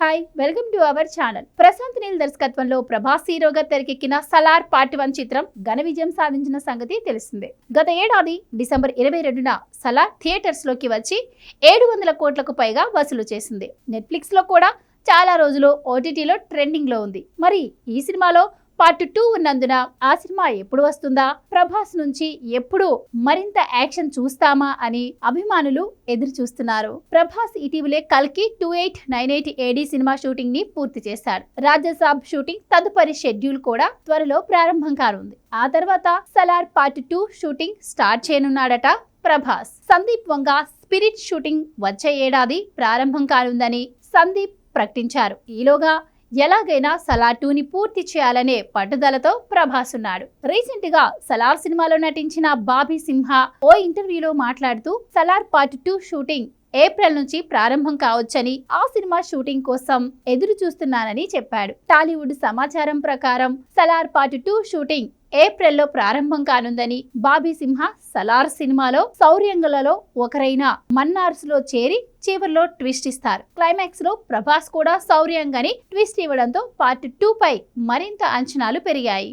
Hi welcome to our channel. Prashanth Neel దర్శకత్వంలో ప్రభాస్ హీరోగా తెరకెక్కిన సలార్ పార్ట్ 1 చిత్రం ఘన విజయం సాధించిన సంగతి తెలిసిందే. గత ఏడాది డిసెంబర్ 22న సలార్ థియేటర్స్ లోకి వచ్చి 700 కోట్లకు పైగా వసూలు చేసింది. నెట్ఫ్లిక్స్ లో కూడా చాలా రోజులు ఓటీటీలో ట్రెండింగ్ లో ఉంది. మరి ఈ సినిమాలో పార్ట్ 2 ఉన్నందున ఆ సినిమా ఎప్పుడు వస్తుందా, ప్రభాస్ నుంచి ఎప్పుడు మరింత యాక్షన్ చూస్తామా అని అభిమానులు ఎదురు చూస్తున్నారు. ప్రభాస్ ఇటీవలే కల్కి 2898 AD సినిమా షూటింగ్ ని పూర్తి చేశాడు. రాజసాబ్ షూటింగ్ తదుపరి షెడ్యూల్ కూడా త్వరలో ప్రారంభం కానుంది. ఆ తర్వాత సలార్ పార్ట్ 2 షూటింగ్ స్టార్ట్ చేయనున్నాడట ప్రభాస్. సందీప్ వంగ స్పిరిట్ షూటింగ్ వచ్చే ఏడాది ప్రారంభం కానుందని సందీప్ ప్రకటించారు. ఈలోగా ఎలాగైనా సలార్ 2ని పూర్తి చేయాలనే పట్టుదలతో ప్రభాస్ ఉన్నాడు. రీసెంట్ గా సలార్ సినిమాలో నటించిన బాబీ సింహ ఓ ఇంటర్వ్యూలో మాట్లాడుతూ సలార్ పార్ట్ 2 షూటింగ్ ఏప్రిల్ నుంచి ప్రారంభం కావచ్చని, ఆ సినిమా షూటింగ్ కోసం ఎదురు చూస్తున్నానని చెప్పాడు. టాలీవుడ్ సమాచారం ప్రకారం సలార్ పార్ట్ 2 షూటింగ్ ఏప్రిల్లో ప్రారంభం కానుందని, బాబీ సింహ సలార్ సినిమాలో సౌర్యంగులలో ఒకరైన మన్నార్స్ లో చేరి చివర్లో ట్విస్ట్ ఇస్తారు. క్లైమాక్స్ లో ప్రభాస్ కూడా సౌర్యంగాని ట్విస్ట్ ఇవ్వడంతో పార్ట్ 2 పై మరింత అంచనాలు పెరిగాయి.